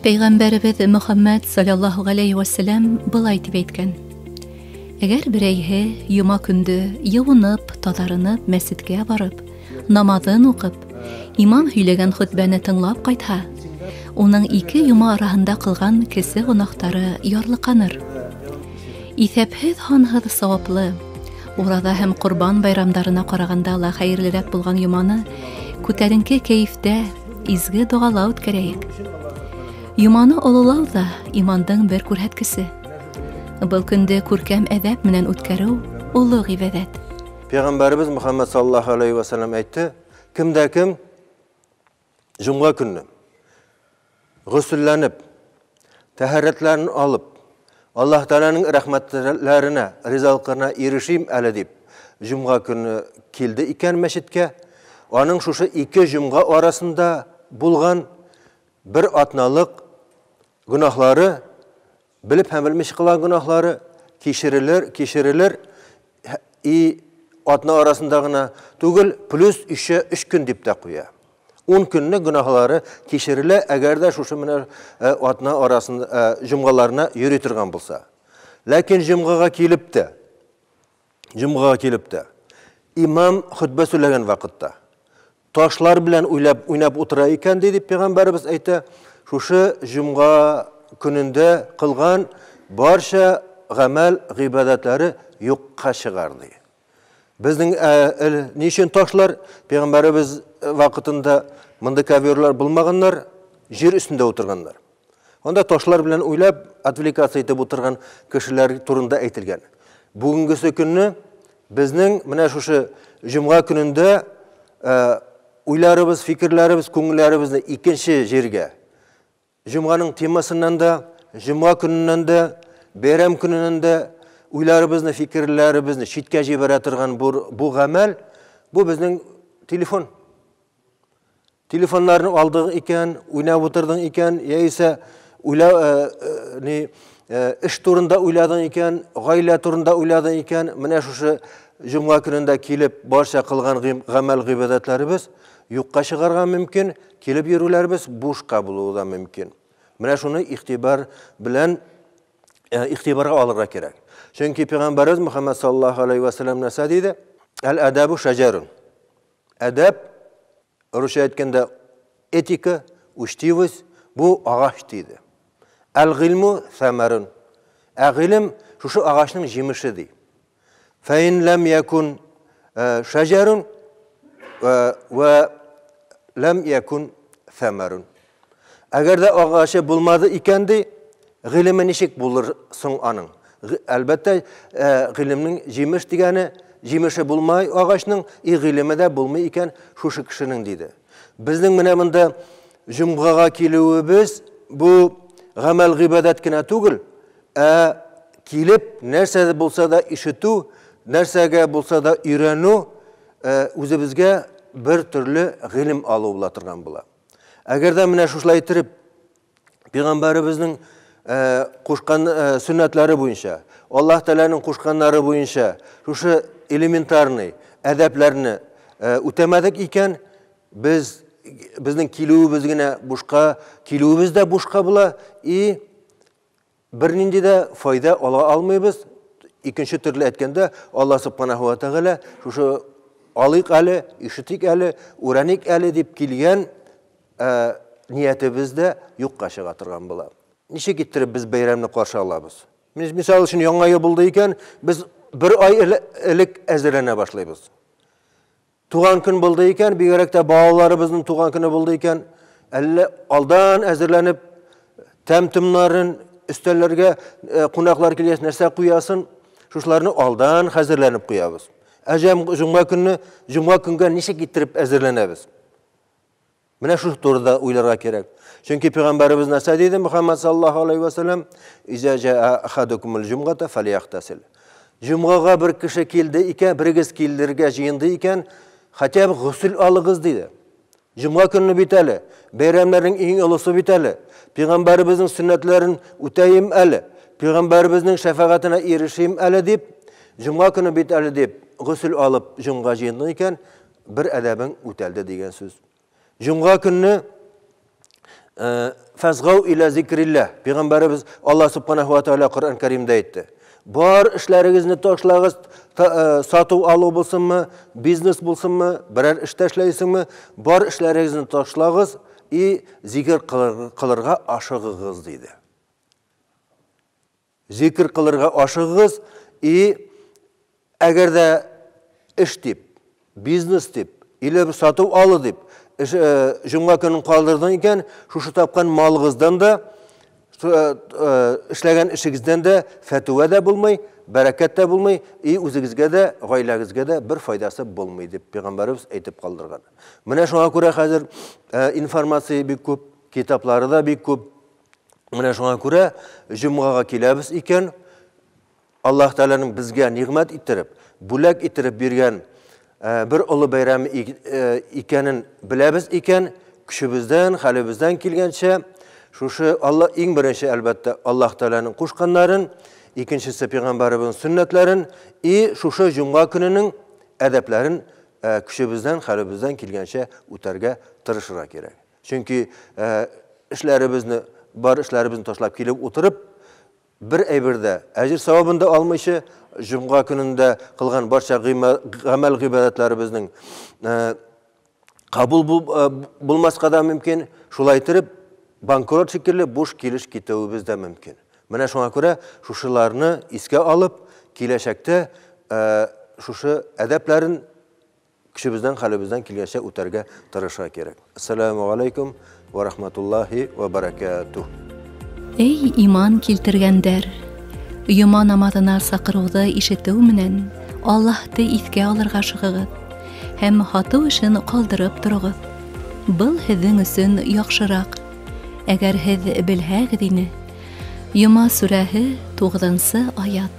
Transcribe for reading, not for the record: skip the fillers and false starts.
Peygamberimiz Muhammed sallallahu aleyhi ve sellem былай дип әйткән: Әгәр берәйһе йома көндө юынып, тазарынып, мәсҗидкә барып, намазын укып, имам һөйләгән хутбәне тыңлап кайтһа, уның ике йома арасында кылган кесе гөнаһтары ярлыканыр. Исәпһез һанһыз саваплы, урада һәм Курбан байрамдарына караганда ла хәерлерәк булган йоманы күтәренке кәефтә, изге дугалау үткәрәйек. Йоманы олылау да имандың бер күрһәткесе. Был көндә күркәм әдәп менән үткәрү улы гыйбадәт. Peygamberimiz Muhammed sallallahu aleyhi ve sellem әйтте, кемдә кем җомга көнне гысылланып, тәһарәтләрен алып, Аллаһ Тәгаләнең рәхмәтләренә, ризалыкларына ирешим әле дип, җомга көнне килде икән мәчеткә, аның шушы ике җомга арасында булган бер атналык гөнаһлары, bilip hem bilmiş kılan günahları kişirilir atna arasındağına tugul plus 3 gün dip de koya. 10 günlük günahları kişirilir eğer de şu atna arasında cümgalarına yürütürgen bulsa. Lakin cümgaga kilip de imam hutbe söyleyen vakitte taşlar bilen oynap oturayken dedi Peygamberimiz aytdı şu cümga gününde kılgan barşa gamel gıybadetleri yokka çıkardı. Bizden niçin taşlar Peygamberimiz vakitinde mındık avyorlar bulmaganlar, jir üstünde oturganlar. Onda taşlar bilen oylap advokasya etip oturgan kişiler turunda aytilgan. Bugünkü günü bizden mına şu cuma gününde oylarımız, fikirlerimiz, konularımızı ikinci jirge Cuma'nın temasından da, Cuma gününden de, Bayram gününden de uylarımızın, fikirlerimizin şitkə jibaratırgan bu gamel, bu bizden telefon. Telefonlarını aldığın iken, oynab oturdun iken, ya ise iş turunda uyladın iken, gayle turunda uyladın iken, mına şu Cuma gününde kilip barşa kılgan gamel gıybadetlerimiz yokka çıkargan mümkün, kilip yürülerimiz boş kabul da mümkün. Mına şunu ihtibara alırga gerek. Çünkü Peygamberimiz Muhammed sallallahu aleyhi ve sellem ne dedi? El-adabu şecerun. Edep, Rusya etkende etika, uçtivuz, bu ağaç dedi. El-gilmu semerun. El-gilim şu ağaçın jimişi dedi. Fein lem yekun şecerun ve lem yekun semerun. Eğer de ağaçı bulmadı iken de gılımı nişik bulursun anın. Elbette gılımın jimiş digəni, jimişi bulmay ağaçının gılımı da bulmay iken şu kişinin dedi. Bizden mınamında cumgaga kilübüz bu gamel gıbadet kine tugul. Kilip nerede bulsa da işitu, nerede bulsa da öğrenu, özümüzge bir türlü gılım alıvlatırgan bula. Eğer de mına şuşlay tirip Peygamberimizin kuşkan sünnetleri boyunca, Allah Teala'nın kuşkanları boyunca şu elementarını, edeplerini ütemedik iken bizden kilübüz yine boşka, kilübüz de boşka bula birinin de fayda almayız. İkinci türlü etkende Allah Subhanahu ve Teala şu alık ali, işitik ali, uğranik ali deyip kilgen niyetimizde yokka çıkartırgan bula. Nişe gittirip biz bayramını karşı alabız. Misal için yanga yıl bulduyken biz bir ay ilik əzirlənə başlayırız. Tuğan gün bulduyken, bir gerek de bağlarımızın tuğan günü bulduyken aldan əzirlənib təmtimlərin üstəllərə qonaqlar kiliyəs nəsə qoyasın, şuşlarını aldan hazırlanıp qoyabız. Əcəm cuma günə nişe gittirip əzirlənəbiz. Mına şu turda uylarga gerek. Çünkü Peygamberimiz ne dedi Muhammed sallallahu aleyhi ve sellem İza jaa ahadukumul jum'ata falyaghtasil. Jum'aga bir kişi keldi iken, bir kız keldirge jıyındı iken, hatta gusül alığız dedi. Jum'a günü biteli, bayramların en ulusu biteli, Peygamberimizin sünnetlerin üteyim eli, Peygamberimizin şefaatine erişeyim eli deyip, Jum'a günü biteli deyip, gusül alıp Jum'a jıyındı iken, bir edebin üteldi degen söz. Cuma günü Fazgav ila zikrillah. Peygamberimiz Allah subhanahu wa ta'ala Kur'an-ı Kerim'de aytdı. Bar işleringizni taşlagız, satuv alu bulsunmu, biznes bulsunmu, birer iş taşlaysınmı, bar işleringizni taşlagız, zikir kılırga aşığığız deydi. Zikir kılırga aşığız, eğer de iş deyip, biznes deyip, ile bir satuv alı deyip, Cuma günün kaldırdan iken, şu tapkan malınızdan da, işlegen işinizden de fetva da bulmay, bereket de bulmay, özünüzge de, gailengizge de bir faydası bulmay deyip Peygamberimiz aytıp kaldırgan. Mine şuna göre hazır informasiya bir köp, kitapları da bir köp. Mine şuna göre Cuma'ga kelebіз iken, Allah Teala'nın bizge nimet ittirip, bulak ittirip bergen bir ulu bayramı ikenin bilebіз iken, küçübüzden, halibizden kelgençe, şuşu Allah en birinci elbette Allah Teala'nın kuşkanların, ikincisi Peygamberimizin sünnetlerin, şuşu Cuma gününün edeplerin küçübüzden, halibizden kelgençe uterge tırışıra gerek. Çünkü işlerimizni taşlap kelip oturup, bir eybirde, ecir savabında almışı, Cuma gününde kılgan barça amel gıybadetlerimizin kabul bulmaz kadar mümkün, şulaytırıp, bankrot şekilde boş keliş kitabımız da mümkün. Mene şuna göre şuşularını iske alıp, kileşekte şuşu edeplerin kişimizden, halibizden kileşe uterge tırışa gerek. Esselamu aleyküm ve rahmetullahi ve berekatuh. Ey iman keltirgenler, Yuma namazına sakırıwdy işitүү menen Allah'ty isке alırga şygygyz, hem hatı işin kaldyryp turugyz. Bu hiziň üçün ýakşyrak. Eger hiz bilhägdini. Yuma Suresi 9-ayat.